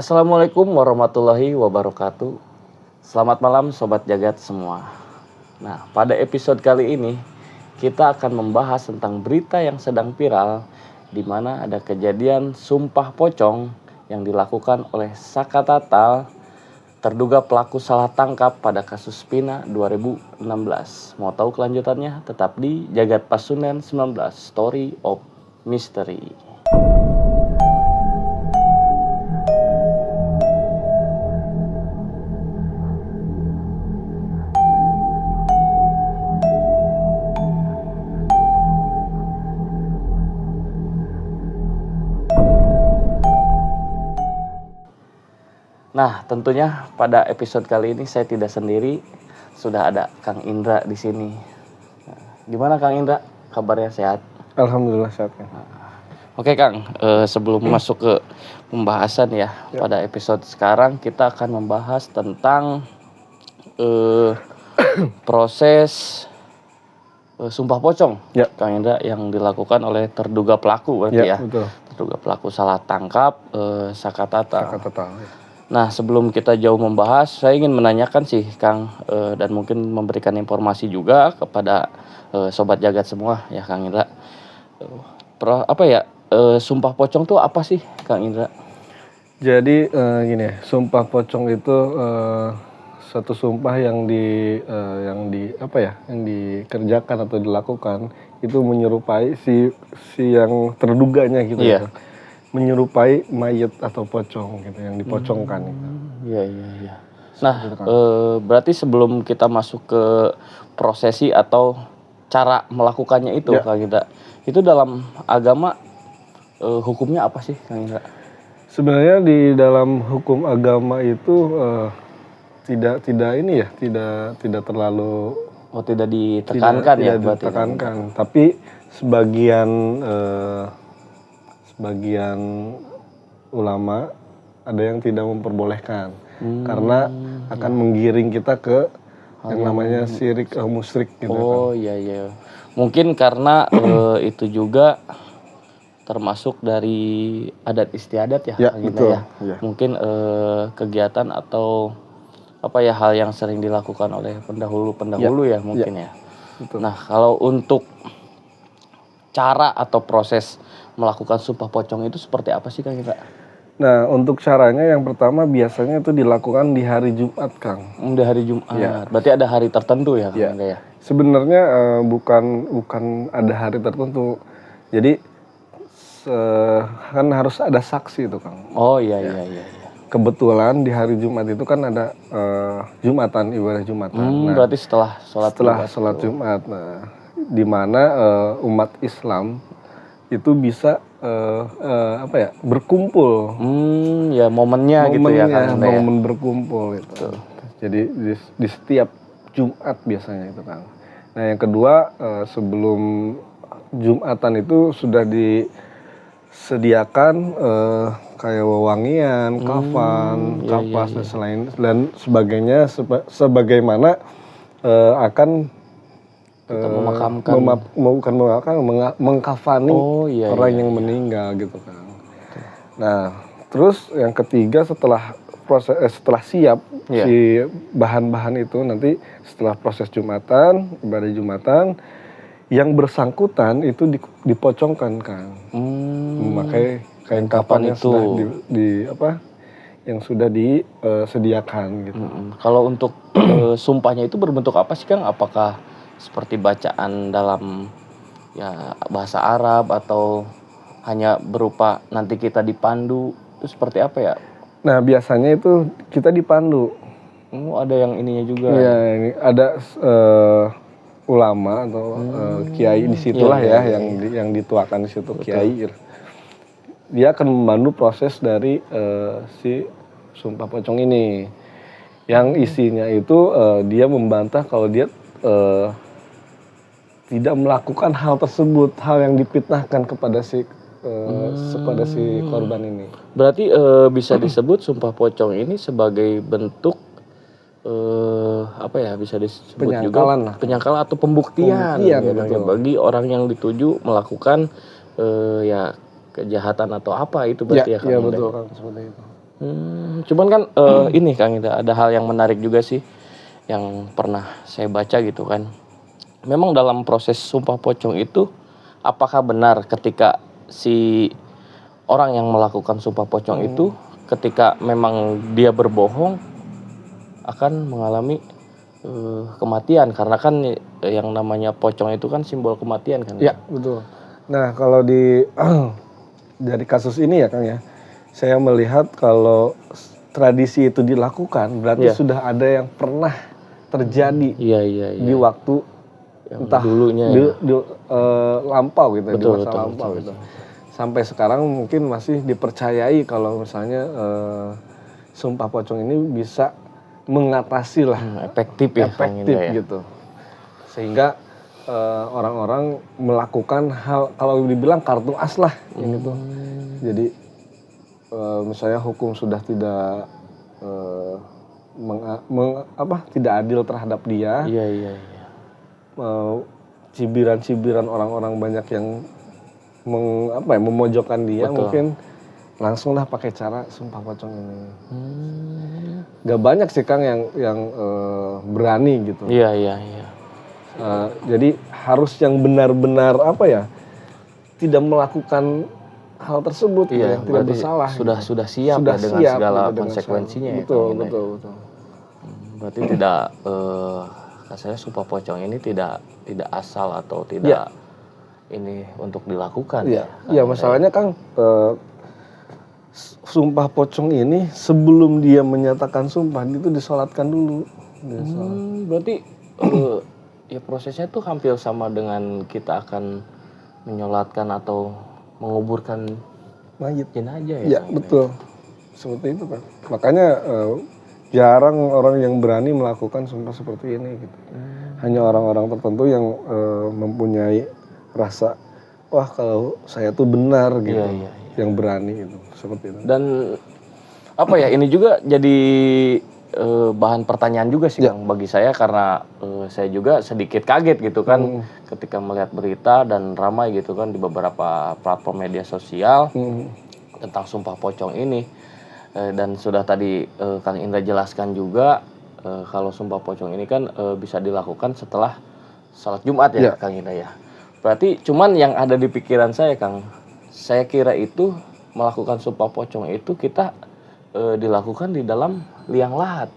Assalamualaikum warahmatullahi wabarakatuh. Selamat malam Sobat Jagat semua. Nah, pada episode kali ini kita akan membahas tentang berita yang sedang viral di mana ada kejadian sumpah pocong yang dilakukan oleh Saka Tatal, terduga pelaku salah tangkap pada kasus Pina 2016. Mau tahu kelanjutannya? Tetap di Jagat Pasundan 19 Story of Mystery. Nah, tentunya pada episode kali ini saya tidak sendiri, sudah ada Kang Indra di sini. Nah, gimana Kang Indra? Kabarnya sehat? Alhamdulillah sehat. Oke Kang, sebelum masuk ke pembahasan ya, pada episode sekarang kita akan membahas tentang proses sumpah pocong, Kang Indra, yang dilakukan oleh terduga pelaku berarti ya. Betul. Terduga pelaku salah tangkap Saka Tatal. Ya. Nah, sebelum kita jauh membahas, saya ingin menanyakan sih Kang, dan mungkin memberikan informasi juga kepada Sobat Jagat semua ya Kang Indra. Sumpah pocong tuh apa sih Kang Indra? Jadi gini, sumpah pocong itu satu sumpah yang dikerjakan atau dilakukan itu menyerupai si yang terduganya gitu ya. Menyerupai mayat atau pocong gitu yang dipocongkan gitu. Iya. Nah, berarti sebelum kita masuk ke prosesi atau cara melakukannya itu Kang Indra, itu dalam agama hukumnya apa sih Kang Indra? Sebenarnya di dalam hukum agama itu tidak terlalu tidak ditekankan tidak ditekankan, tapi sebagian ulama ada yang tidak memperbolehkan karena akan menggiring kita ke yang namanya syirik musyrik gitu. Oh iya. Mungkin karena itu juga termasuk dari adat istiadat ya, betul. Ya. Mungkin kegiatan atau hal yang sering dilakukan oleh pendahulu ya mungkin ya. Betul. Nah, kalau untuk cara atau proses melakukan sumpah pocong itu seperti apa sih Kang Indra? Nah, untuk caranya yang pertama biasanya itu dilakukan di hari Jumat, Kang. Di hari Jumat. Berarti ada hari tertentu ya Kang Indra ya? Sebenarnya bukan ada hari tertentu. Jadi kan harus ada saksi itu, Kang. Oh iya. Kebetulan di hari Jumat itu kan ada Jumatan, ibadah Jumatan. Berarti setelah sholat Jumat. Nah, di mana umat Islam itu bisa berkumpul. Ya momennya gitu ya Kang. Momen berkumpul itu. Jadi di setiap Jumat biasanya itu Kang. Nah yang kedua sebelum Jumatan itu sudah disediakan kayak wewangian, kafan, kapas dan sebagainya sebagaimana akan mengkafani orang yang meninggal gitu kan. Nah, terus yang ketiga setelah siap si bahan-bahan itu nanti setelah proses Jumatan, ibadah Jumatan, yang bersangkutan itu dipocongkan kan. Memakai kain kafan yang sudah disediakan gitu. Kalau untuk sumpahnya itu berbentuk apa sih Kang? Apakah seperti bacaan dalam bahasa Arab atau hanya berupa nanti kita dipandu, itu seperti apa ya? Nah biasanya itu kita dipandu. Ada yang ininya juga. Iya, ini ada ulama atau kiai di situlah yang dituakan di situ. Betul. Kiai. Dia akan memandu proses dari si sumpah pocong ini. Yang isinya itu dia membantah kalau dia tidak melakukan hal tersebut, hal yang difitnahkan kepada si korban ini. Berarti bisa disebut sumpah pocong ini sebagai bentuk bisa disebut penyangkalan atau pembuktian bagi orang yang dituju melakukan kejahatan atau apa itu berarti ya. Iya betul kan seperti itu. Cuman kan ini Kang Indra, ada hal yang menarik juga sih yang pernah saya baca gitu kan. Memang dalam proses sumpah pocong itu, apakah benar ketika si orang yang melakukan sumpah pocong itu, ketika memang dia berbohong akan mengalami kematian, karena kan yang namanya pocong itu kan simbol kematian kan? Ya, betul. Nah, kalau dari kasus ini ya Kang ya, saya melihat kalau tradisi itu dilakukan berarti sudah ada yang pernah terjadi di waktu yang entah dulunya lampau gitu, di masa lampau gitu. Sampai sekarang mungkin masih dipercayai kalau misalnya sumpah pocong ini bisa mengatasi lah, efektif gitu. Sehingga orang-orang melakukan hal, kalau dibilang kartu as lah ini tuh. Jadi misalnya hukum sudah tidak tidak adil terhadap dia. Cibiran-cibiran orang-orang banyak yang memojokkan dia. Mungkin langsung lah pakai cara sumpah pocong ini. Gak banyak sih Kang yang berani gitu. Jadi harus yang benar-benar tidak melakukan hal tersebut, yang tidak bersalah. Sudah siap dengan segala konsekuensinya. Betul. Berarti tidak kasarnya sumpah pocong ini tidak asal atau tidak ini untuk dilakukan. Masalahnya Kang, sumpah pocong ini sebelum dia menyatakan sumpah itu disolatkan dulu. Berarti ya prosesnya tuh hampir sama dengan kita akan menyolatkan atau menguburkan mayit jenazah ya. Betul. Seperti itu Pak. Makanya jarang orang yang berani melakukan sumpah seperti ini gitu. Hanya orang-orang tertentu yang mempunyai rasa wah kalau saya tuh benar gitu. Yang berani itu seperti itu. Dan ini juga jadi bahan pertanyaan juga sih Bang bagi saya, karena saya juga sedikit kaget gitu kan ketika melihat berita dan ramai gitu kan di beberapa platform media sosial tentang sumpah pocong ini. Dan sudah tadi Kang Indra jelaskan juga kalau sumpah pocong ini kan bisa dilakukan setelah salat Jumat ya Kang Indra ya. Berarti cuman yang ada di pikiran saya Kang, saya kira itu melakukan sumpah pocong itu kita dilakukan di dalam liang lahat,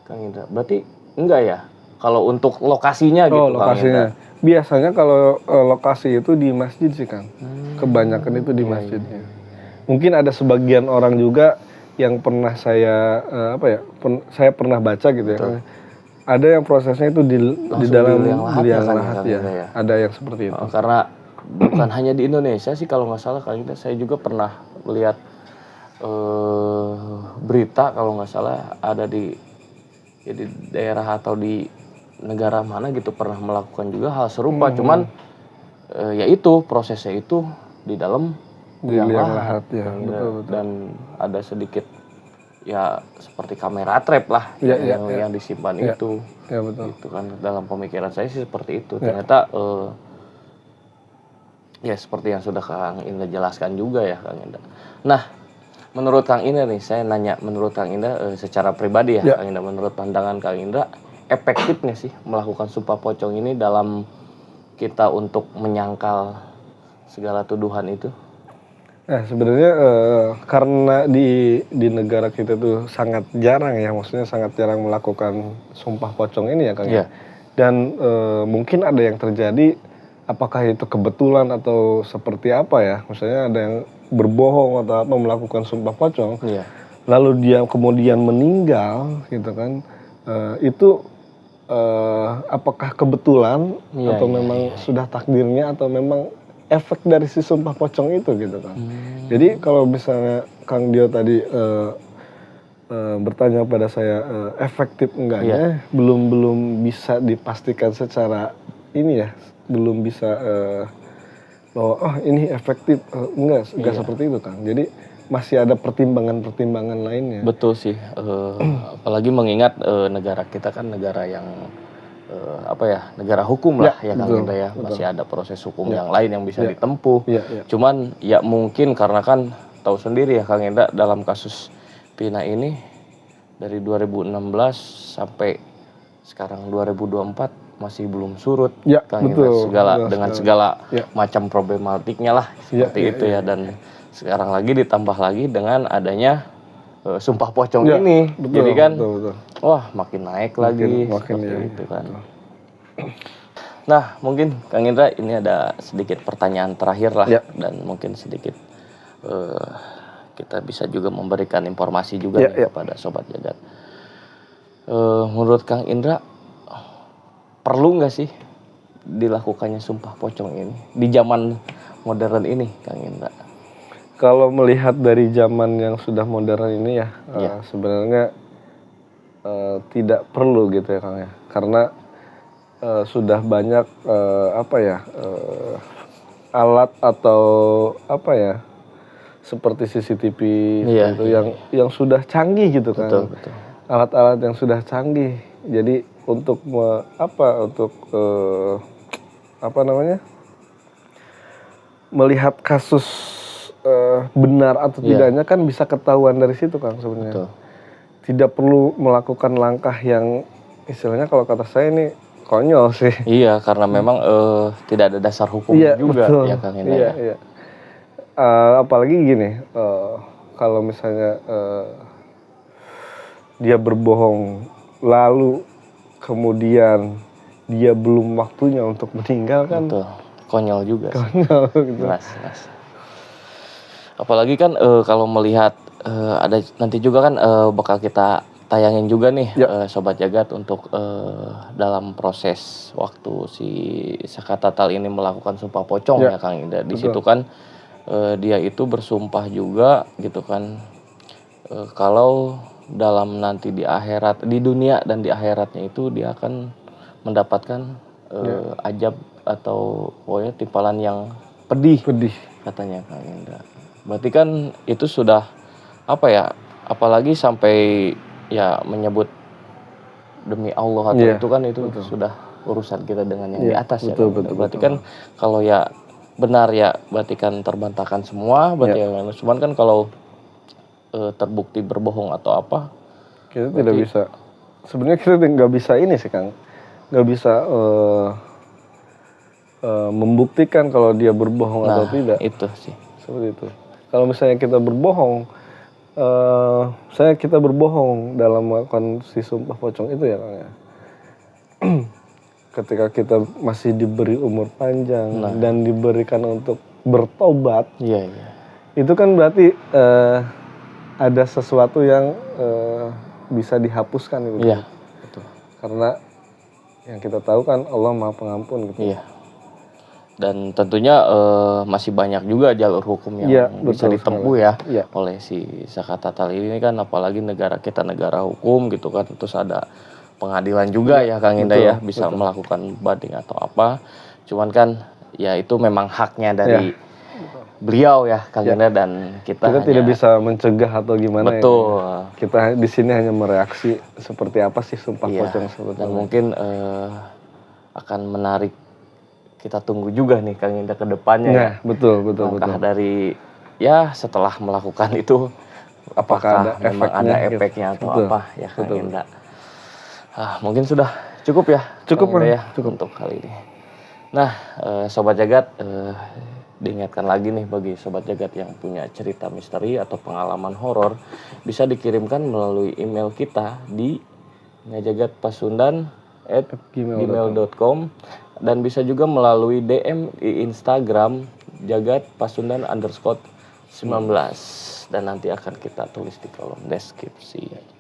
Kang Indra. Berarti enggak ya? Kalau untuk lokasinya gitu, lokasinya. Kang Indra. Biasanya kalau lokasi itu di masjid sih, Kang. Kebanyakan itu di masjidnya. Mungkin ada sebagian orang juga yang pernah saya saya pernah baca gitu ya. Kang. Ada yang prosesnya itu di dalam liang lahat ya. Ada yang seperti itu. Karena bukan hanya di Indonesia sih kalau nggak salah, Kang Indra. Saya juga pernah melihat berita kalau nggak salah ada di daerah atau di negara mana gitu pernah melakukan juga hal serupa, cuman yaitu prosesnya itu di dalam liang lahat ya, betul. Dan ada sedikit ya seperti kamera trap lah yang disimpan itu. Ya, betul. Itu kan dalam pemikiran saya sih seperti itu. Ternyata ya seperti yang sudah Kang Indra jelaskan juga ya Kang Indra. Nah, menurut Kang Indra nih, saya nanya menurut Kang Indra secara pribadi ya Kang Indra, menurut pandangan Kang Indra, efektif nggak sih melakukan sumpah pocong ini dalam kita untuk menyangkal segala tuduhan itu? Nah, sebenarnya karena di negara kita tuh sangat jarang ya, maksudnya sangat jarang melakukan sumpah pocong ini ya Kang. Dan mungkin ada yang terjadi, apakah itu kebetulan atau seperti apa ya, misalnya ada yang berbohong atau apa melakukan sumpah pocong, lalu dia kemudian meninggal gitu kan, itu apakah kebetulan atau memang sudah takdirnya atau memang efek dari si sumpah pocong itu gitu kan. Jadi kalau misalnya Kang Dio tadi bertanya pada saya efektif enggaknya, belum bisa dipastikan secara ini ya, belum bisa bahwa ini efektif, enggak seperti itu Kang. Jadi masih ada pertimbangan-pertimbangan lainnya. Betul sih, apalagi mengingat negara kita kan negara yang negara hukum lah ya Kang Indra ya. Masih ada proses hukum yang lain yang bisa ditempuh. Cuman ya mungkin karena kan tahu sendiri ya Kang Indra, dalam kasus Pina ini dari 2016 sampai sekarang 2024 masih belum surut, Ya, Kang Indra, betul. dengan segala Ya. macam problematiknya lah seperti itu ya. Dan sekarang lagi ditambah lagi dengan adanya Sumpah Pocong ini, betul, jadi kan betul. wah makin naik lagi makin seperti ya, itu kan. betul. Nah mungkin Kang Indra ini ada sedikit pertanyaan terakhir lah, dan mungkin sedikit kita bisa juga memberikan informasi juga nih kepada Sobat Jagat. Menurut Kang Indra, perlu nggak sih dilakukannya Sumpah Pocong ini di zaman modern ini, Kang Indra? Kalau melihat dari zaman yang sudah modern ini ya, sebenarnya tidak perlu gitu ya Kang ya, karena sudah banyak alat atau seperti CCTV itu yang sudah canggih gitu kan. Betul, betul. Alat-alat yang sudah canggih. Jadi untuk melihat kasus benar atau tidaknya kan bisa ketahuan dari situ Kang sebenarnya. Tidak perlu melakukan langkah yang istilahnya kalau kata saya ini konyol sih. Iya, karena memang tidak ada dasar hukum juga, betul. Ya Kang Indra. Iya. Apalagi gini, kalau misalnya dia berbohong lalu kemudian dia belum waktunya untuk meninggal kan. Betul. Konyol juga sih. Konyol gitu. Jelas. Apalagi kan kalau melihat ada nanti juga kan bakal kita tayangin juga nih Sobat Jagat untuk dalam proses waktu si Saka Tatal ini melakukan Sumpah Pocong ya Kang Indra. Di situ kan dia itu bersumpah juga gitu kan, kalau dalam nanti di akhirat, di dunia dan di akhiratnya itu dia akan mendapatkan ajab atau pokoknya timpalan yang pedih katanya Kang Indra. Berarti kan itu sudah apalagi sampai menyebut demi Allah atau itu kan itu sudah urusan kita dengan yang di atas betul. Berarti kan kalau benar berarti kan terbantahkan semua berarti cuman kan kalau terbukti berbohong atau apa kita tidak bisa, sebenarnya kita nggak bisa ini sih Kang, nggak bisa membuktikan kalau dia berbohong atau tidak. Itu sih seperti itu. Kalau misalnya kita berbohong, kita berbohong dalam melakukan si Sumpah Pocong itu ya Kang ya. Ketika kita masih diberi umur panjang dan diberikan untuk bertobat, itu kan berarti ada sesuatu yang bisa dihapuskan gitu. Iya, betul. Karena yang kita tahu kan Allah Maha Pengampun gitu. Iya. Dan tentunya masih banyak juga jalur hukum yang bisa ditempuh oleh si Saka Tatal ini kan, apalagi negara kita negara hukum gitu kan, terus ada pengadilan juga ya Kang Indra bisa melakukan banding atau apa. Cuman kan itu memang haknya dari beliau ya Kang Indra, dan kita tidak bisa mencegah atau gimana. Betul. Kita di sini hanya mereaksi seperti apa sih Sumpah Pocong sebetulnya. Dan mungkin akan menarik, kita tunggu juga nih Kang Indra ke depannya betul. Dari setelah melakukan itu apakah memang ada efeknya atau apa ya Kang Indra. Mungkin sudah cukup untuk kali ini. Nah, Sobat Jagat, diingatkan lagi nih bagi Sobat Jagat yang punya cerita misteri atau pengalaman horor, bisa dikirimkan melalui email kita di ngajagatpasundan@gmail.com dan bisa juga melalui DM di Instagram jagatpasundan_19 dan nanti akan kita tulis di kolom deskripsi.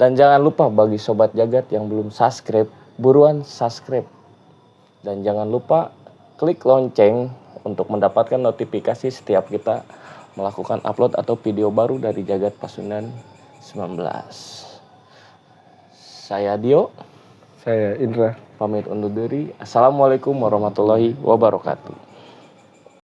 Dan jangan lupa bagi Sobat Jagat yang belum subscribe, buruan subscribe. Dan jangan lupa klik lonceng untuk mendapatkan notifikasi setiap kita melakukan upload atau video baru dari Jagat Pasundan 19. Saya Dio. Saya Indra. Pamit undur diri. Assalamualaikum warahmatullahi wabarakatuh.